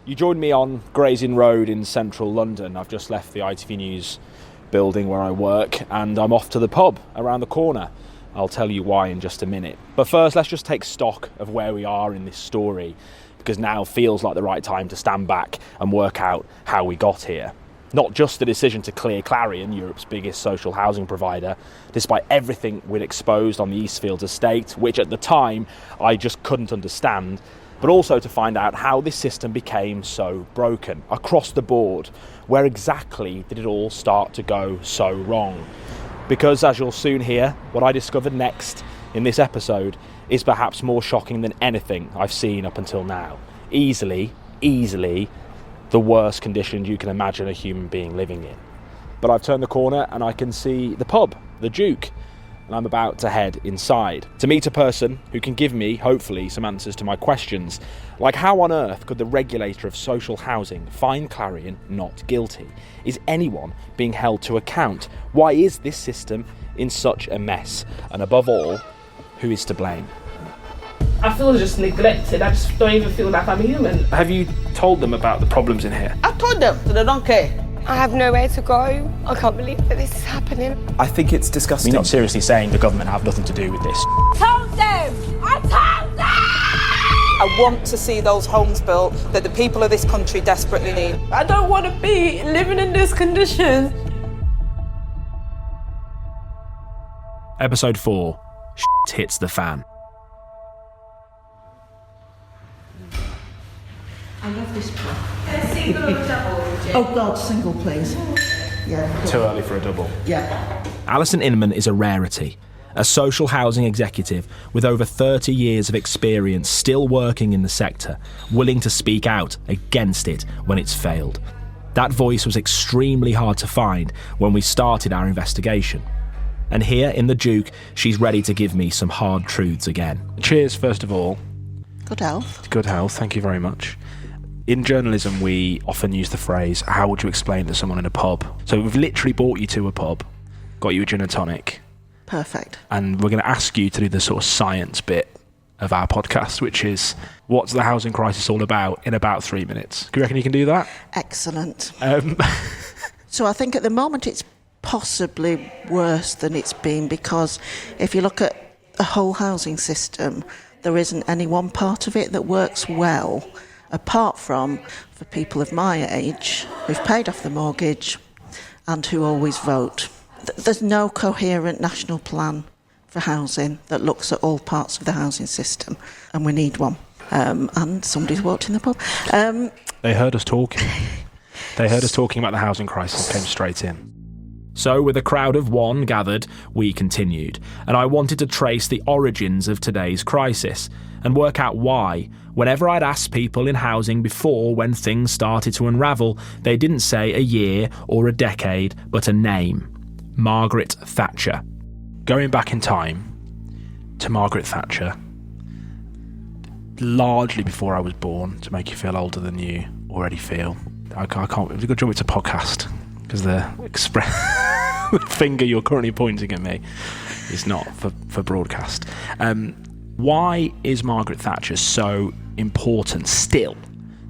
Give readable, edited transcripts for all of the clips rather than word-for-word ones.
You joined me on Gray's Inn Road in central London. I've just left the ITV News building where I work and I'm off to the pub around the corner. I'll tell you why in just a minute. But first, let's just take stock of where we are in this story, because now feels like the right time to stand back and work out how we got here. Not just the decision to clear Clarion, Europe's biggest social housing provider, despite everything we'd exposed on the Eastfields estate, which at the time I just couldn't understand, but also to find out how this system became so broken across the board. Where exactly did it all start to go so wrong? Because, as you'll soon hear, what I discovered next in this episode is perhaps more shocking than anything I've seen up until now. Easily the worst conditions you can imagine a human being living in. But I've turned the corner and I can see the pub, the Duke, and I'm about to head inside to meet a person who can give me, hopefully, some answers to my questions, like how on earth could the regulator of social housing find Clarion not guilty? Is anyone being held to account? Why is this system in such a mess? And above all, who is to blame? I feel just neglected. I just don't even feel like I'm human. Have you told them about the problems in here? I told them, so they don't care. I have nowhere to go. I can't believe that this is happening. I think it's disgusting. You're not seriously saying the government have nothing to do with this? Told them! I told them! I want to see those homes built that the people of this country desperately need. I don't want to be living in this condition. Episode 4, hits the fan. I love this pub. A single or a double? Oh God, single please. Yeah. Too early for a double. Yeah. Alison Inman is a rarity, a social housing executive with over 30 years of experience still working in the sector, willing to speak out against it when it's failed. That voice was extremely hard to find when we started our investigation. And here in the Duke, she's ready to give me some hard truths again. Cheers, first of all. Good health. Good health, thank you very much. In journalism, we often use the phrase, how would you explain to someone in a pub? So we've literally brought you to a pub, got you a gin and tonic. Perfect. And we're going to ask you to do the sort of science bit of our podcast, which is, what's the housing crisis all about in about 3 minutes? Do you reckon you can do that? Excellent. So I think at the moment it's possibly worse than it's been, because if you look at the whole housing system, there isn't any one part of it that works well, apart from for people of my age who've paid off the mortgage and who always vote. There's no coherent national plan for housing that looks at all parts of the housing system, and we need one. And somebody's walked in the pub. They heard us talking. They heard us talking about the housing crisis and came straight in. So, with a crowd of one gathered, we continued, and I wanted to trace the origins of today's crisis and work out why, whenever I'd asked people in housing before when things started to unravel, they didn't say a year or a decade, but a name. Margaret Thatcher. Going back in time to Margaret Thatcher, largely before I was born, to make you feel older than you already feel. I can't. We've got to jump into podcast because the the finger you're currently pointing at me is not for broadcast. Why is Margaret Thatcher so important still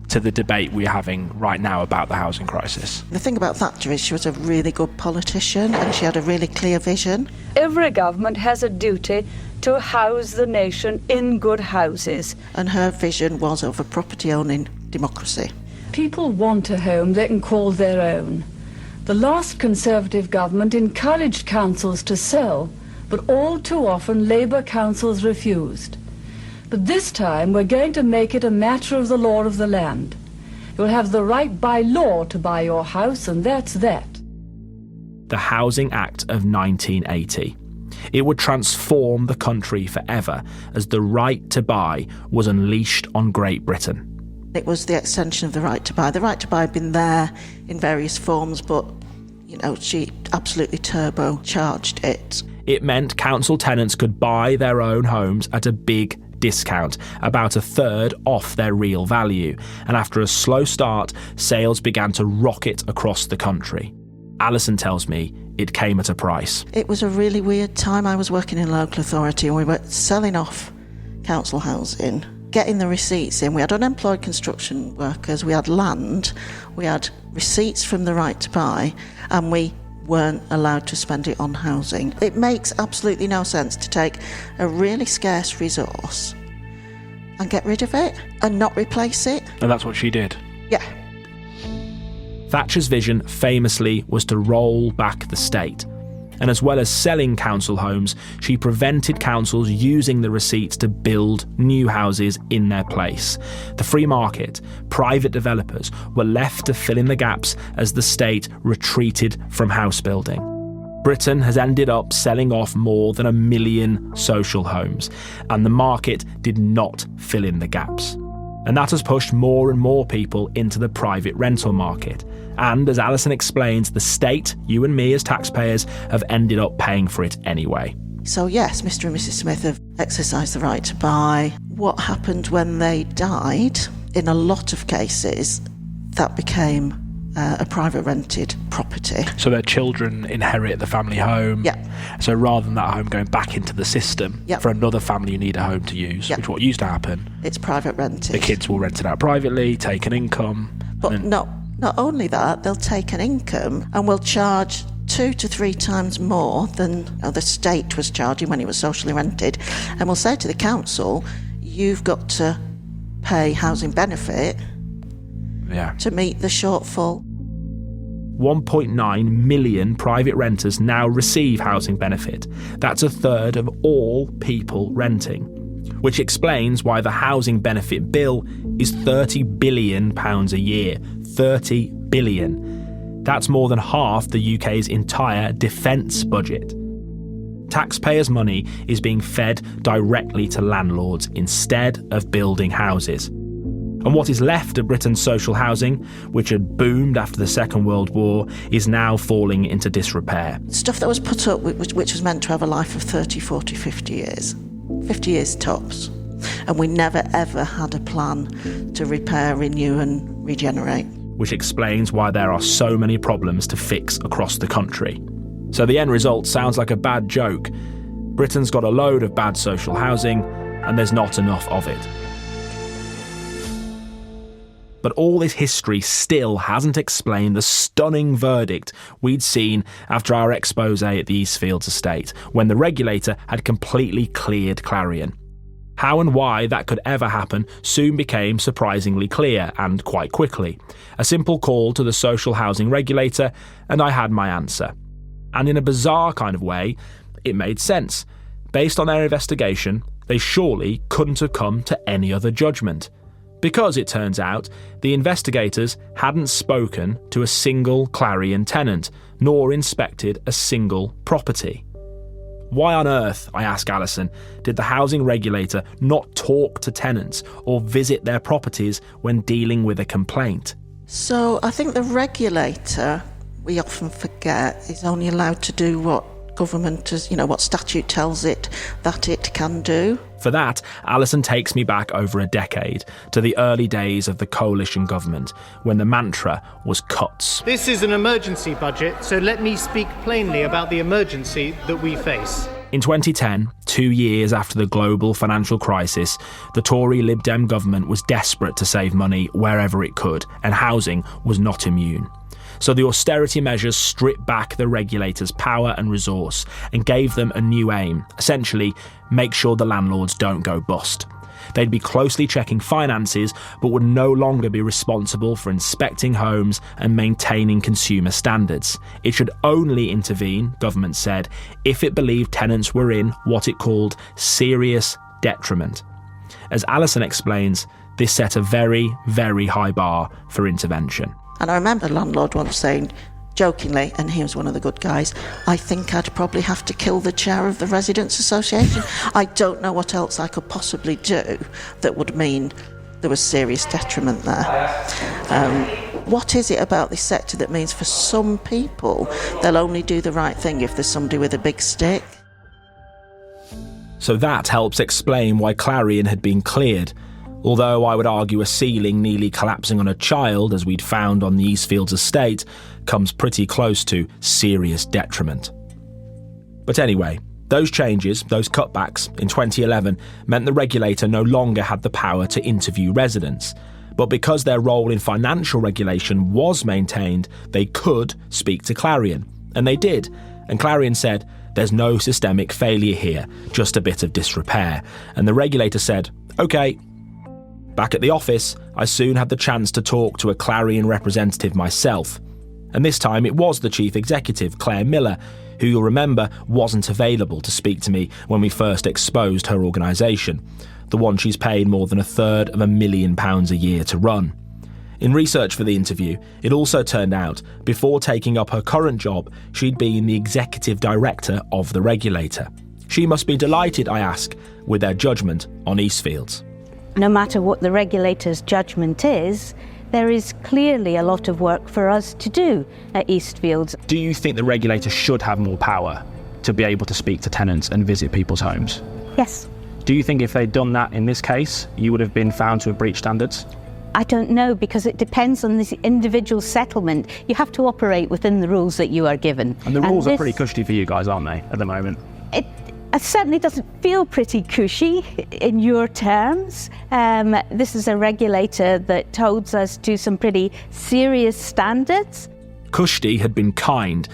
to the debate we're having right now about the housing crisis? The thing about Thatcher is she was a really good politician and she had a really clear vision. Every government has a duty to house the nation in good houses. And her vision was of a property-owning democracy. People want a home they can call their own. The last Conservative government encouraged councils to sell, but all too often Labour councils refused. But this time we're going to make it a matter of the law of the land. You'll have the right by law to buy your house, and that's that. The Housing Act of 1980. It would transform the country forever as the right to buy was unleashed on Great Britain. It was the extension of the right to buy. The right to buy had been there in various forms, but, she absolutely turbocharged it. It meant council tenants could buy their own homes at a big discount, about a third off their real value. And after a slow start, sales began to rocket across the country. Alison tells me it came at a price. It was a really weird time. I was working in local authority and we were selling off council housing getting the receipts in. We had unemployed construction workers, we had land, we had receipts from the right to buy, and we weren't allowed to spend it on housing. It makes absolutely no sense to take a really scarce resource and get rid of it and not replace it. And that's what she did. Yeah. Thatcher's vision famously was to roll back the state. And as well as selling council homes, she prevented councils using the receipts to build new houses in their place. The free market, private developers were left to fill in the gaps as the state retreated from house building. Britain has ended up selling off more than 1 million social homes, and the market did not fill in the gaps. And that has pushed more and more people into the private rental market. And as Alison explains, the state, you and me as taxpayers, have ended up paying for it anyway. So yes, Mr. and Mrs. Smith have exercised the right to buy. What happened when they died? In a lot of cases, that became a private rented property. So their children inherit the family home. Yeah. So rather than that home going back into the system for another family who need a home to use, which is what used to happen. It's private rented. The kids will rent it out privately, take an income. But not only that, they'll take an income and will charge 2 to 3 times more than the state was charging when it was socially rented, and will say to the council, you've got to pay housing benefit to meet the shortfall. 1.9 million private renters now receive housing benefit. That's a third of all people renting, which explains why the housing benefit bill is £30 billion a year. 30 billion. That's more than half the UK's entire defence budget. Taxpayers' money is being fed directly to landlords instead of building houses. And what is left of Britain's social housing, which had boomed after the Second World War, is now falling into disrepair. Stuff that was put up, which was meant to have a life of 30, 40, 50 years. 50 years tops. And we never ever had a plan to repair, renew and regenerate. Which explains why there are so many problems to fix across the country. So the end result sounds like a bad joke. Britain's got a load of bad social housing, and there's not enough of it. But all this history still hasn't explained the stunning verdict we'd seen after our expose at the Eastfields estate, when the regulator had completely cleared Clarion. How and why that could ever happen soon became surprisingly clear, and quite quickly. A simple call to the social housing regulator, and I had my answer. And in a bizarre kind of way, it made sense. Based on their investigation, they surely couldn't have come to any other judgment. Because, it turns out, the investigators hadn't spoken to a single Clarion tenant, nor inspected a single property. Why on earth, I ask Alison, did the housing regulator not talk to tenants or visit their properties when dealing with a complaint? So I think the regulator, we often forget, is only allowed to do what government has, what statute tells it that it can do. For that, Alison takes me back over a decade to the early days of the coalition government, when the mantra was cuts. This is an emergency budget, so let me speak plainly about the emergency that we face. In 2010, 2 years after the global financial crisis, the Tory Lib Dem government was desperate to save money wherever it could, and housing was not immune. So the austerity measures stripped back the regulator's power and resource and gave them a new aim, essentially, make sure the landlords don't go bust. They'd be closely checking finances, but would no longer be responsible for inspecting homes and maintaining consumer standards. It should only intervene, government said, if it believed tenants were in what it called serious detriment. As Alison explains, this set a very, very high bar for intervention. And I remember a landlord once saying, jokingly, and he was one of the good guys, I think I'd probably have to kill the chair of the Residents Association. I don't know what else I could possibly do that would mean there was serious detriment there. What is it about this sector that means for some people they'll only do the right thing if there's somebody with a big stick? So that helps explain why Clarion had been cleared. Although I would argue a ceiling nearly collapsing on a child, as we'd found on the Eastfields estate, comes pretty close to serious detriment. But anyway, Those changes, those cutbacks, in 2011 meant the regulator no longer had the power to interview residents. But because their role in financial regulation was maintained, they could speak to Clarion. And they did. And Clarion said, "There's no systemic failure here, just a bit of disrepair." And the regulator said, "OK." Back at the office, I soon had the chance to talk to a Clarion representative myself. And this time it was the chief executive, Claire Miller, who you'll remember wasn't available to speak to me when we first exposed her organisation, the one she's paid more than £250,000 a year to run. In research for the interview, it also turned out, before taking up her current job, she'd been the executive director of the regulator. She must be delighted, I ask, with their judgment on Eastfields. No matter what the regulator's judgment is, there is clearly a lot of work for us to do at Eastfields. Do you think the regulator should have more power to be able to speak to tenants and visit people's homes? Yes. Do you think if they'd done that in this case, you would have been found to have breached standards? I don't know, because it depends on the individual settlement. You have to operate within the rules that you are given. And the rules are pretty cushy for you guys, aren't they, at the moment? It certainly doesn't feel pretty cushy in your terms. This is a regulator that holds us to some pretty serious standards. Cushy had been kind.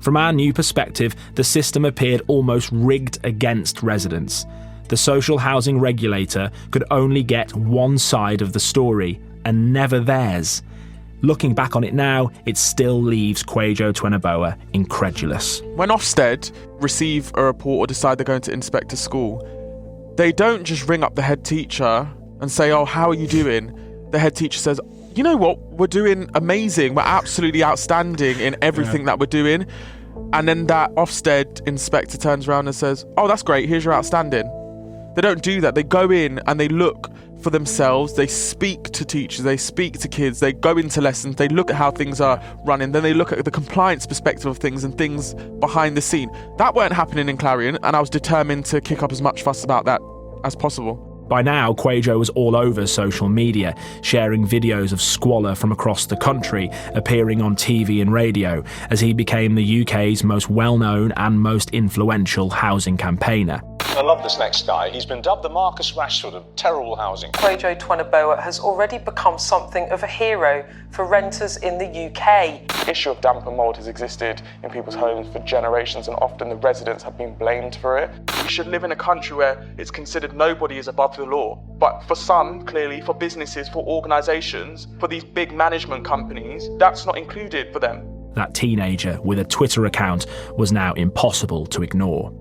From our new perspective, the system appeared almost rigged against residents. The social housing regulator could only get one side of the story, and never theirs. Looking back on it now, it still leaves Kwadwo Tweniboa incredulous. When Ofsted receive a report or decide they're going to inspect a school, they don't just ring up the head teacher and say, "Oh, how are you doing?" The head teacher says, "You know what, we're doing amazing, we're absolutely outstanding in everything that we're doing." And then that Ofsted inspector turns around and says, "Oh, that's great, here's your outstanding." They don't do that. They go in and they look for themselves, they speak to teachers, they speak to kids, they go into lessons, they look at how things are running, then they look at the compliance perspective of things and things behind the scene. That weren't happening in Clarion, and I was determined to kick up as much fuss about that as possible. By now, Kwadwo was all over social media, sharing videos of squalor from across the country, appearing on TV and radio, as he became the UK's most well-known and most influential housing campaigner. I love this next guy. He's been dubbed the Marcus Rashford of terrible housing. Kwadwo Tweniboa has already become something of a hero for renters in the UK. The issue of damp and mould has existed in people's homes for generations, and often the residents have been blamed for it. We should live in a country where it's considered nobody is above the law. But for some, clearly, for businesses, for organisations, for these big management companies, that's not included for them. That teenager with a Twitter account was now impossible to ignore.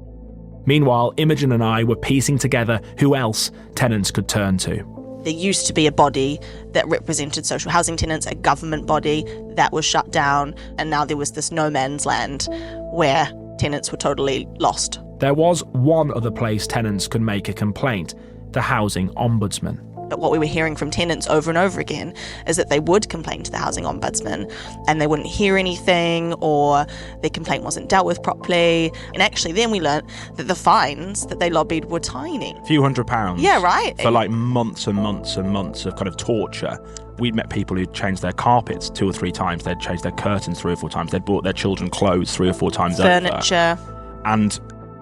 Meanwhile, Imogen and I were piecing together who else tenants could turn to. There used to be a body that represented social housing tenants, a government body that was shut down, and now there was this no man's land where tenants were totally lost. There was one other place tenants could make a complaint, the Housing Ombudsman. But what we were hearing from tenants over and over again is that they would complain to the Housing Ombudsman and they wouldn't hear anything, or their complaint wasn't dealt with properly. And actually then we learnt that the fines that they lobbied were tiny. A few £100s. Yeah, right. For like months and months and months of kind of torture. We'd met people who'd changed their carpets 2 or 3 times, they'd changed their curtains 3 or 4 times, they'd bought their children clothes 3 or 4 times Furniture. over. And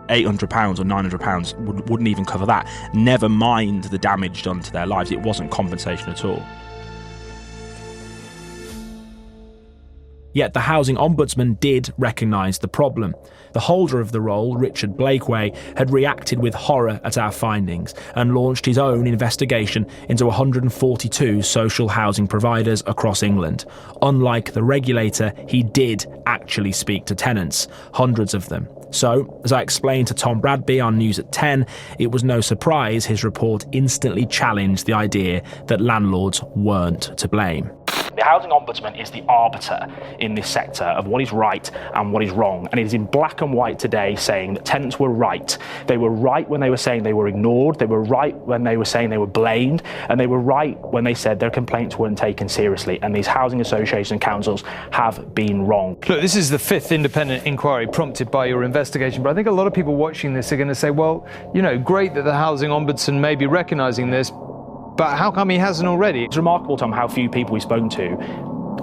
£800 or £900 wouldn't even cover that. Never mind the damage done to their lives. It wasn't compensation at all. Yet the Housing Ombudsman did recognise the problem. The holder of the role, Richard Blakeway, had reacted with horror at our findings and launched his own investigation into 142 social housing providers across England. Unlike the regulator, he did actually speak to tenants, hundreds of them. So, as I explained to Tom Bradby on News at 10, it was no surprise his report instantly challenged the idea that landlords weren't to blame. The Housing Ombudsman is the arbiter in this sector of what is right and what is wrong. And it is in black and white today saying that tenants were right. They were right when they were saying they were ignored. They were right when they were saying they were blamed. And they were right when they said their complaints weren't taken seriously. And these housing associations and councils have been wrong. Look, this is the 5th independent inquiry prompted by your investigation. But I think a lot of people watching this are going to say, well, you know, great that the Housing Ombudsman may be recognising this, but how come he hasn't already? It's remarkable, Tom, how few people we've spoken to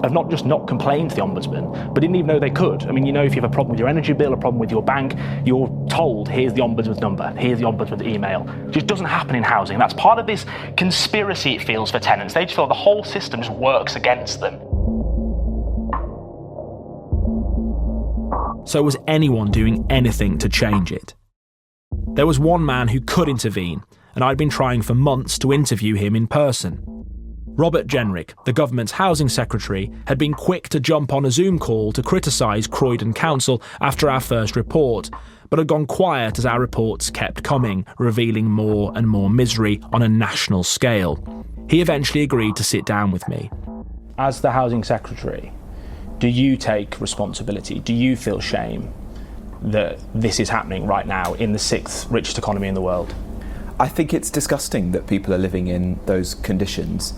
have not just not complained to the Ombudsman, but didn't even know they could. I mean, if you have a problem with your energy bill, a problem with your bank, you're told, here's the Ombudsman's number, here's the Ombudsman's email. It just doesn't happen in housing. That's part of this conspiracy, it feels, for tenants. They just feel the whole system just works against them. So was anyone doing anything to change it? There was one man who could intervene, and I'd been trying for months to interview him in person. Robert Jenrick, the government's housing secretary, had been quick to jump on a Zoom call to criticise Croydon Council after our first report, but had gone quiet as our reports kept coming, revealing more and more misery on a national scale. He eventually agreed to sit down with me. As the housing secretary, do you take responsibility? Do you feel shame that this is happening right now in the 6th richest economy in the world? I think it's disgusting that people are living in those conditions.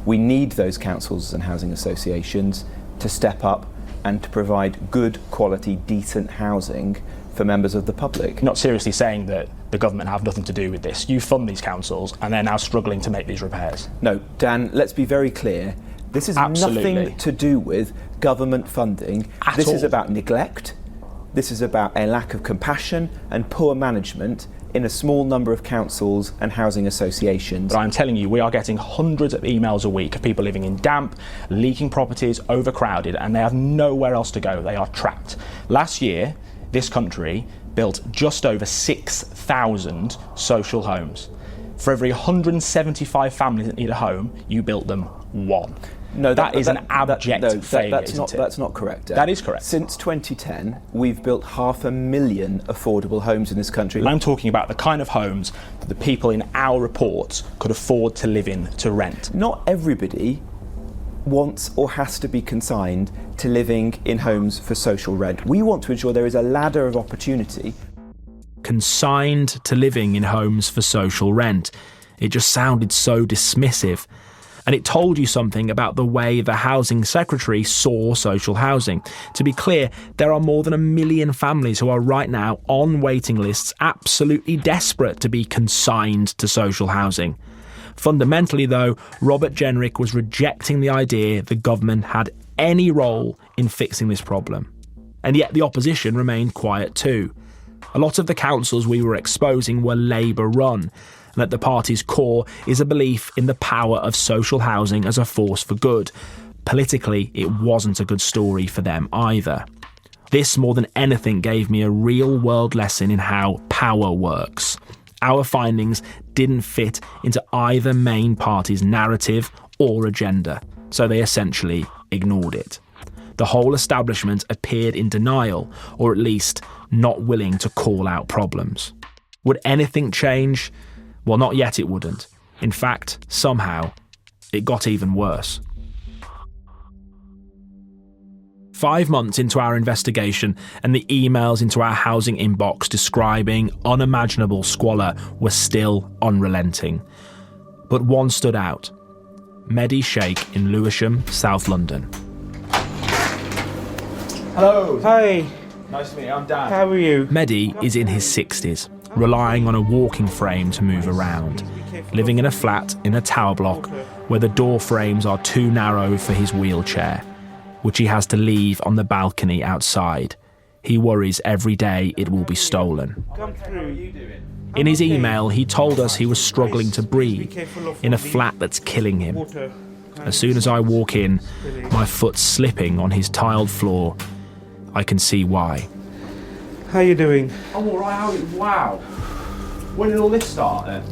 We need those councils and housing associations to step up and to provide good quality, decent housing for members of the public. Not seriously saying that the government have nothing to do with this. You fund these councils and they're now struggling to make these repairs. No, Dan, let's be very clear. This is nothing to do with government funding. This is about neglect. This is about a lack of compassion and poor management in a small number of councils and housing associations. But I'm telling you, we are getting hundreds of emails a week of people living in damp, leaking properties, overcrowded, and they have nowhere else to go. They are trapped. Last year, this country built just over 6,000 social homes. For every 175 families that need a home, you built them one. No, that is an abject failure, That's not correct, Dan. That is correct. Since 2010, we've built 500,000 affordable homes in this country. I'm talking about the kind of homes that the people in our reports could afford to live in, to rent. Not everybody wants or has to be consigned to living in homes for social rent. We want to ensure there is a ladder of opportunity. Consigned to living in homes for social rent. It just sounded so dismissive. And it told you something about the way the housing secretary saw social housing. To be clear, there are more than 1 million families who are right now on waiting lists, absolutely desperate to be consigned to social housing. Fundamentally, though, Robert Jenrick was rejecting the idea the government had any role in fixing this problem. And yet the opposition remained quiet too. A lot of the councils we were exposing were Labour-run, and at the party's core is a belief in the power of social housing as a force for good. Politically, it wasn't a good story for them either. This, more than anything, gave me a real-world lesson in how power works. Our findings didn't fit into either main party's narrative or agenda, so they essentially ignored it. The whole establishment appeared in denial, or at least not willing to call out problems. Would anything change? Well, not yet it wouldn't. In fact, somehow, it got even worse. 5 months into our investigation and the emails into our housing inbox describing unimaginable squalor were still unrelenting. But one stood out. Mehdi Sheikh in Lewisham, South London. Hello. Hi. Nice to meet you. I'm Dan. How are you? Mehdi is in his 60s, relying on a walking frame to move around, living in a flat in a tower block where the door frames are too narrow for his wheelchair, which he has to leave on the balcony outside. He worries every day it will be stolen. In his email, he told us he was struggling to breathe in a flat that's killing him. As soon as I walk in, my foot slipping on his tiled floor, I can see why. How are you doing? I'm alright. Wow. When did all this start then?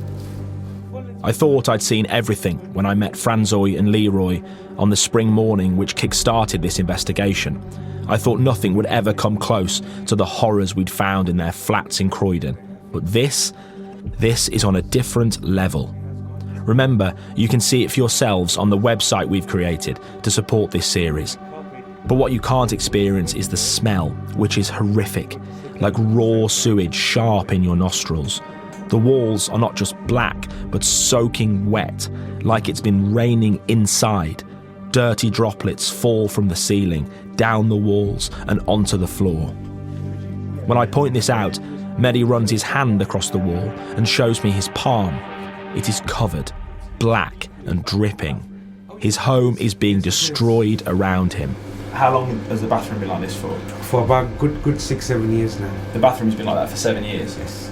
I thought I'd seen everything when I met Franzoy and Leroy on the spring morning which kick-started this investigation. I thought nothing would ever come close to the horrors we'd found in their flats in Croydon. But this is on a different level. Remember, you can see it for yourselves on the website we've created to support this series. But what you can't experience is the smell, which is horrific, like raw sewage sharp in your nostrils. The walls are not just black, but soaking wet, like it's been raining inside. Dirty droplets fall from the ceiling, down the walls and onto the floor. When I point this out, Mehdi runs his hand across the wall and shows me his palm. It is covered, black and dripping. His home is being destroyed around him. How long has the bathroom been like this for? For about good 6-7 years now. The bathroom's been like that for 7 years? Yes.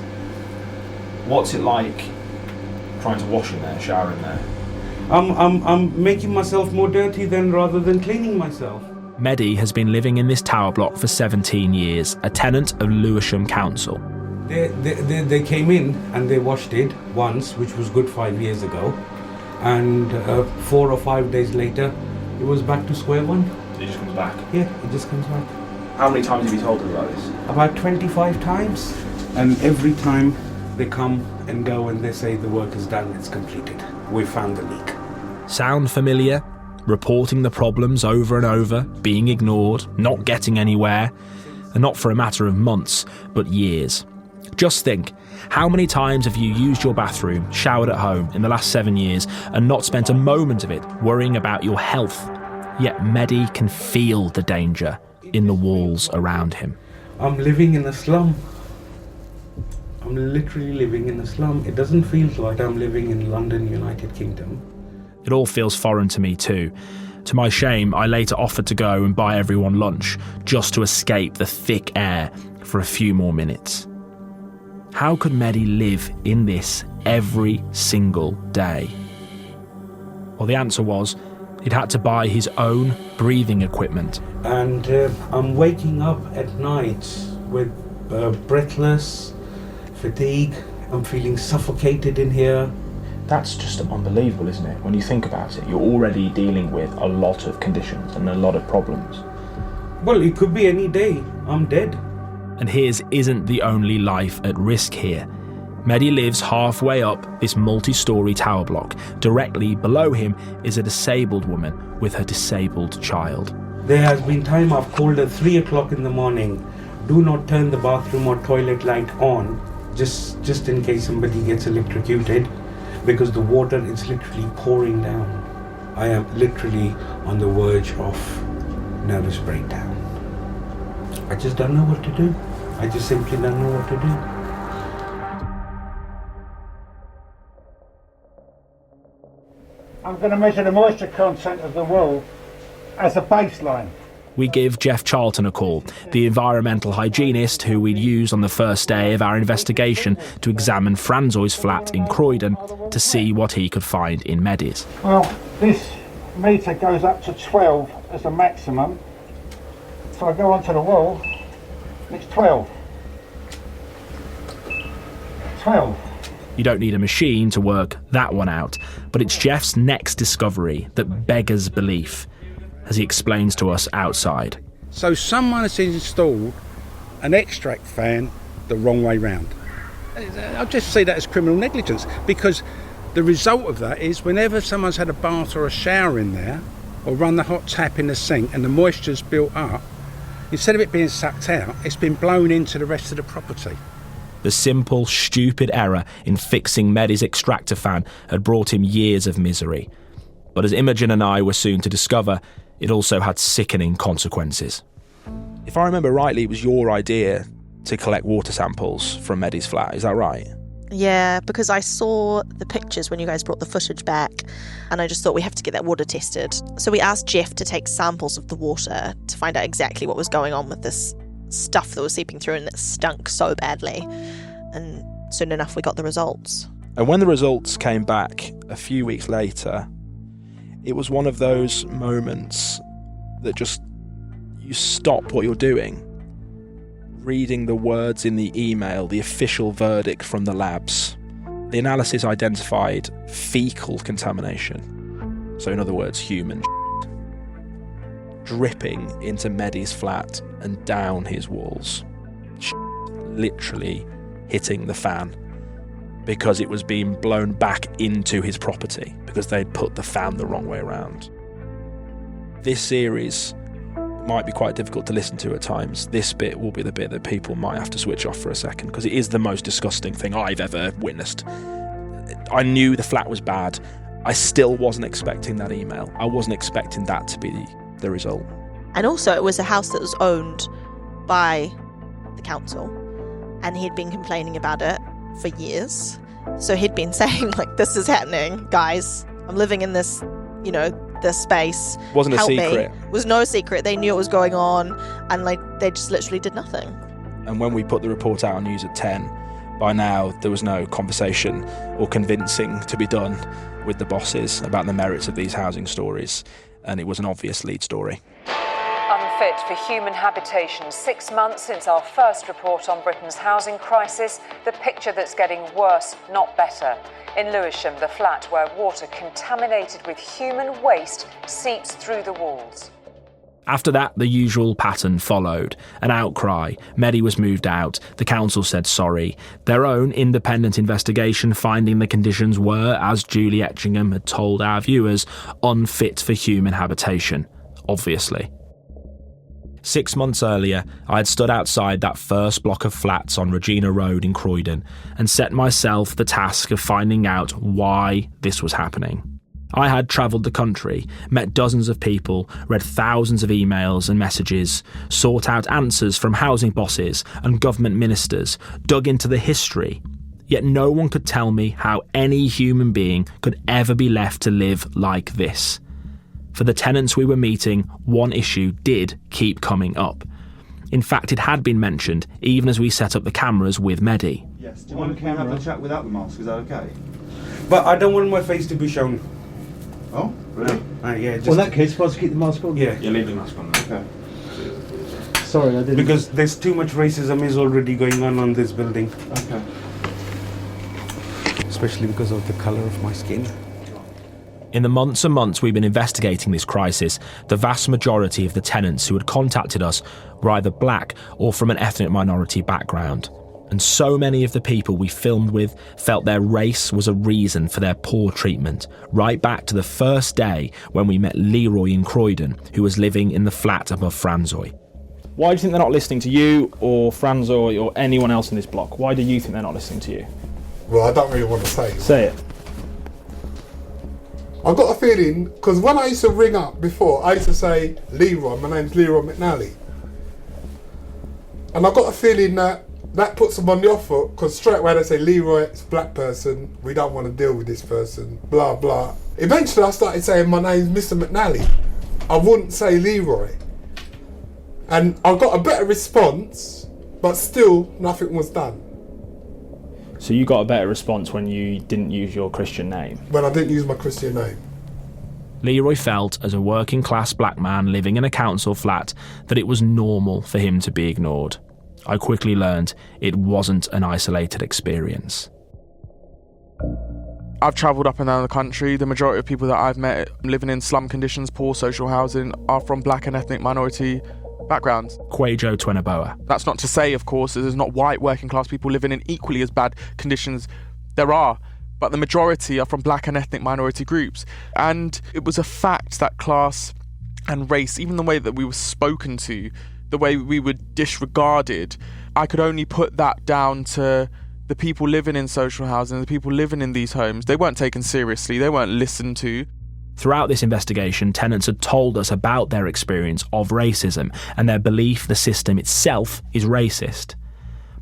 What's it like trying to wash in there, shower in there? I'm making myself more dirty rather than cleaning myself. Mehdi has been living in this tower block for 17 years, a tenant of Lewisham Council. They came in and they washed it once, which was good 5 years ago, and 4 or 5 days later, it was back to square one. It just comes back? Yeah, it just comes back. How many times have you told them about this? About 25 times, and every time they come and go and they say the work is done, it's completed. We found the leak. Sound familiar? Reporting the problems over and over, being ignored, not getting anywhere, and not for a matter of months, but years. Just think, how many times have you used your bathroom, showered at home in the last 7 years, and not spent a moment of it worrying about your health? Yet Mehdi can feel the danger in the walls around him. I'm living in a slum. I'm literally living in a slum. It doesn't feel like I'm living in London, United Kingdom. It all feels foreign to me too. To my shame, I later offered to go and buy everyone lunch, just to escape the thick air for a few more minutes. How could Mehdi live in this every single day? Well, the answer was, he'd had to buy his own breathing equipment. And I'm waking up at night with breathless, fatigue. I'm feeling suffocated in here. That's just unbelievable, isn't it? When you think about it, you're already dealing with a lot of conditions and a lot of problems. Well, it could be any day. I'm dead. And his isn't the only life at risk here. Mehdi lives halfway up this multi-storey tower block. Directly below him is a disabled woman with her disabled child. There has been time I've called at 3 o'clock in the morning. Do not turn the bathroom or toilet light on, just in case somebody gets electrocuted, because the water is literally pouring down. I am literally on the verge of nervous breakdown. I just don't know what to do. I just simply don't know what to do. I'm going to measure the moisture content of the wall as a baseline. We give Jeff Charlton a call, the environmental hygienist who we'd used on the first day of our investigation to examine Franzoy's flat in Croydon to see what he could find in Mehdi's. Well, this metre goes up to 12 as a maximum. So I go onto the wall, and it's 12. 12. You don't need a machine to work that one out, but it's Jeff's next discovery that beggars belief, as he explains to us outside. So someone has installed an extract fan the wrong way round. I'll just see that as criminal negligence, because the result of that is whenever someone's had a bath or a shower in there, or run the hot tap in the sink and the moisture's built up, instead of it being sucked out, it's been blown into the rest of the property. The simple, stupid error in fixing Mehdi's extractor fan had brought him years of misery. But as Imogen and I were soon to discover, it also had sickening consequences. If I remember rightly, it was your idea to collect water samples from Mehdi's flat, is that right? Yeah, because I saw the pictures when you guys brought the footage back, and I just thought we have to get that water tested. So we asked Jeff to take samples of the water to find out exactly what was going on with this stuff that was seeping through and that stunk so badly. And soon enough we got the results. And when the results came back a few weeks later, it was one of those moments that just, you stop what you're doing. Reading the words in the email, the official verdict from the labs. The analysis identified fecal contamination. So in other words, human dripping into Mehdi's flat and down his walls. Literally hitting the fan because it was being blown back into his property because they'd put the fan the wrong way around. This series might be quite difficult to listen to at times. This bit will be the bit that people might have to switch off for a second because it is the most disgusting thing I've ever witnessed. I knew the flat was bad. I still wasn't expecting that email. I wasn't expecting that to be the result. And also it was a house that was owned by the council, and he'd been complaining about it for years. So he'd been saying, like, this is happening, guys. I'm living in this, this space. Wasn't a help secret. Me. Was no secret. They knew it was going on, and like they just literally did nothing. And when we put the report out on News at 10, by now there was no conversation or convincing to be done with the bosses about the merits of these housing stories, and it was an obvious lead story. Unfit for human habitation. 6 months since our first report on Britain's housing crisis, the picture that's getting worse, not better. In Lewisham, the flat where water contaminated with human waste seeps through the walls. After that, the usual pattern followed. An outcry, Medi was moved out, the council said sorry. Their own independent investigation finding the conditions were, as Julie Etchingham had told our viewers, unfit for human habitation. Obviously. 6 months earlier, I had stood outside that first block of flats on Regina Road in Croydon and set myself the task of finding out why this was happening. I had travelled the country, met dozens of people, read thousands of emails and messages, sought out answers from housing bosses and government ministers, dug into the history. Yet no one could tell me how any human being could ever be left to live like this. For the tenants we were meeting, one issue did keep coming up. In fact, it had been mentioned even as we set up the cameras with Medi. Yes, do you want to have a chat without the mask? Is that okay? But I don't want my face to be shown. Oh, really? Yeah. Just, well, in that case, supposed to keep the mask on? Yeah. You leave the mask on. Okay. Sorry, I didn't. Because there's too much racism is already going on this building. Okay. Especially because of the colour of my skin. In the months and months we've been investigating this crisis, the vast majority of the tenants who had contacted us were either black or from an ethnic minority background. And so many of the people we filmed with felt their race was a reason for their poor treatment, right back to the first day when we met Leroy in Croydon, who was living in the flat above Franzoy. Why do you think they're not listening to you or Franzoy or anyone else in this block? Why do you think they're not listening to you? Well, I don't really want to say. Say it. I've got a feeling, because when I used to ring up before, I used to say, Leroy, my name's Leroy McNally. And I've got a feeling that puts them on the off foot, because straight away they say, Leroy, it's a black person, we don't want to deal with this person, blah, blah. Eventually I started saying, my name's Mr. McNally. I wouldn't say Leroy. And I got a better response, but still nothing was done. So you got a better response when you didn't use your Christian name? When I didn't use my Christian name. Leroy felt, as a working class black man living in a council flat, that it was normal for him to be ignored. I quickly learned it wasn't an isolated experience. I've travelled up and down the country. The majority of people that I've met living in slum conditions, poor social housing, are from black and ethnic minority backgrounds. Kwejo Twenoboa. That's not to say, of course, that there's not white working class people living in equally as bad conditions. There are, but the majority are from black and ethnic minority groups. And it was a fact that class and race, even the way that we were spoken to, the way we were disregarded, I could only put that down to the people living in social housing, the people living in these homes. They weren't taken seriously, they weren't listened to. Throughout this investigation, tenants had told us about their experience of racism and their belief the system itself is racist.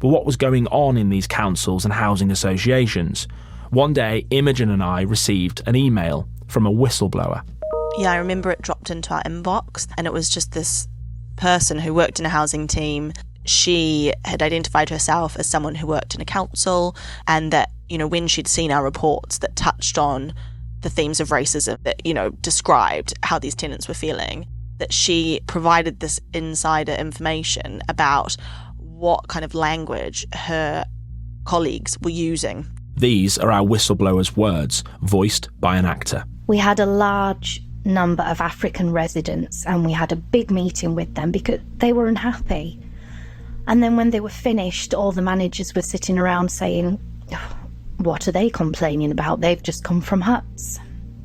But what was going on in these councils and housing associations? One day, Imogen and I received an email from a whistleblower. Yeah, I remember it dropped into our inbox, and it was just this person who worked in a housing team. She had identified herself as someone who worked in a council, and that, when she'd seen our reports that touched on the themes of racism, that, described how these tenants were feeling, that she provided this insider information about what kind of language her colleagues were using. These are our whistleblower's words, voiced by an actor. We had a large number of African residents and we had a big meeting with them because they were unhappy. And then when they were finished, all the managers were sitting around saying, what are they complaining about? They've just come from huts.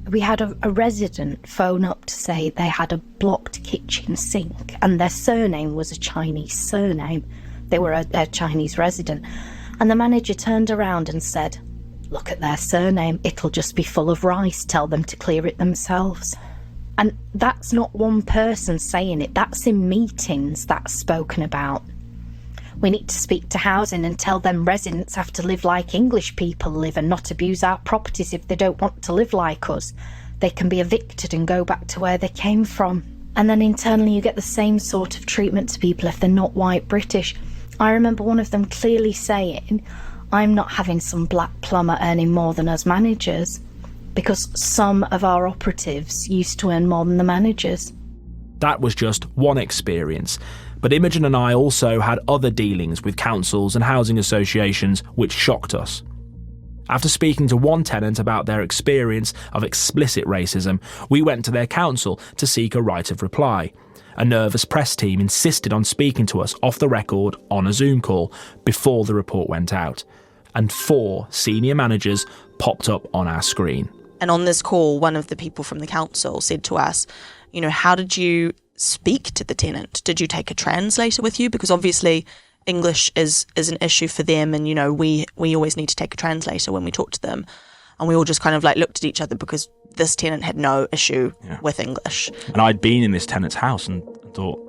We had a resident phone up to say they had a blocked kitchen sink and their surname was a Chinese surname. They were a Chinese resident. And the manager turned around and said, look at their surname, it'll just be full of rice, tell them to clear it themselves. And that's not one person saying it, that's in meetings that's spoken about. We need to speak to housing and tell them residents have to live like English people live and not abuse our properties if they don't want to live like us. they can be evicted and go back to where they came from. And then internally you get the same sort of treatment to people if they're not white British. I remember one of them clearly saying, I'm not having some black plumber earning more than us managers, because some of our operatives used to earn more than the managers. That was just one experience, but Imogen and I also had other dealings with councils and housing associations which shocked us. After speaking to one tenant about their experience of explicit racism, we went to their council to seek a right of reply. A nervous press team insisted on speaking to us off the record on a Zoom call before the report went out, and 4 senior managers popped up on our screen. And on this call, one of the people from the council said to us, how did you speak to the tenant? Did you take a translator with you? Because obviously English is an issue for them, and we always need to take a translator when we talk to them. And we all just kind of looked at each other because this tenant had no issue with English. And I'd been in this tenant's house and thought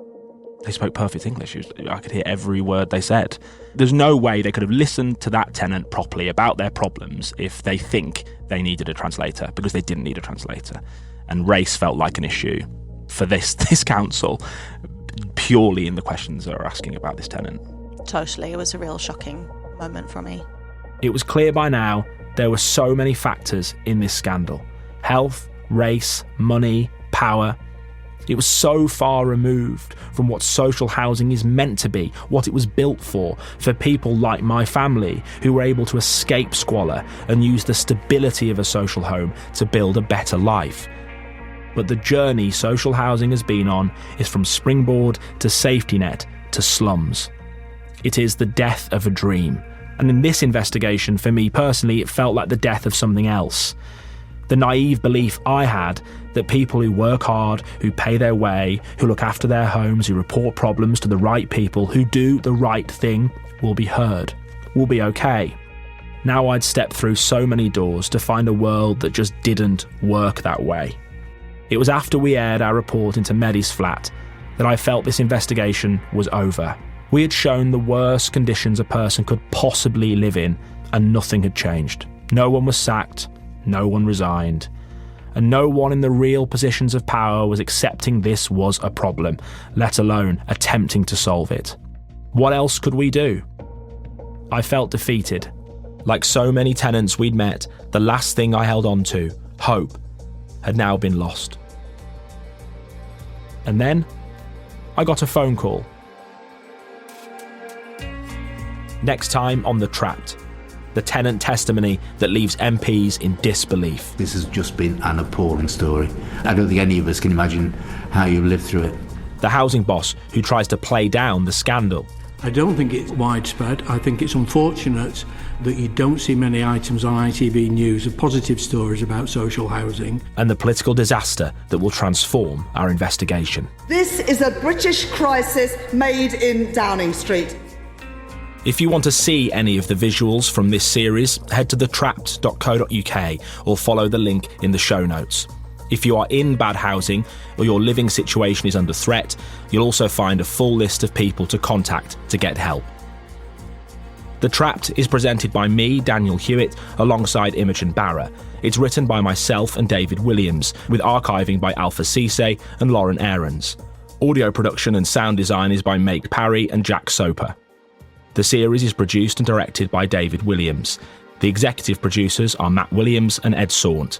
they spoke perfect English. I could hear every word they said. There's no way they could have listened to that tenant properly about their problems if they think they needed a translator, because they didn't need a translator. And race felt like an issue for this council, purely in the questions they were asking about this tenant. Totally, it was a real shocking moment for me. It was clear by now there were so many factors in this scandal. Health, race, money, power. It was so far removed from what social housing is meant to be, what it was built for people like my family who were able to escape squalor and use the stability of a social home to build a better life. But the journey social housing has been on is from springboard to safety net to slums. It is the death of a dream. And in this investigation, for me personally, it felt like the death of something else. The naive belief I had that people who work hard, who pay their way, who look after their homes, who report problems to the right people, who do the right thing, will be heard, will be okay. Now I'd stepped through so many doors to find a world that just didn't work that way. It was after we aired our report into Medi's flat that I felt this investigation was over. We had shown the worst conditions a person could possibly live in, and nothing had changed. No one was sacked, no one resigned, and no one in the real positions of power was accepting this was a problem, let alone attempting to solve it. What else could we do? I felt defeated. Like so many tenants we'd met, the last thing I held on to, hope, had now been lost. And then I got a phone call. Next time on The Trapped, the tenant testimony that leaves MPs in disbelief. This has just been an appalling story. I don't think any of us can imagine how you lived through it. The housing boss who tries to play down the scandal. I don't think it's widespread. I think it's unfortunate that you don't see many items on ITV News of positive stories about social housing. And the political disaster that will transform our investigation. This is a British crisis made in Downing Street. If you want to see any of the visuals from this series, head to thetrapped.co.uk or follow the link in the show notes. If you are in bad housing or your living situation is under threat, you'll also find a full list of people to contact to get help. The Trapped is presented by me, Daniel Hewitt, alongside Imogen Barra. It's written by myself and David Williams, with archiving by Alpha Ceesay and Lauren Aarons. Audio production and sound design is by Make Parry and Jack Soper. The series is produced and directed by David Williams. The executive producers are Matt Williams and Ed Saunt.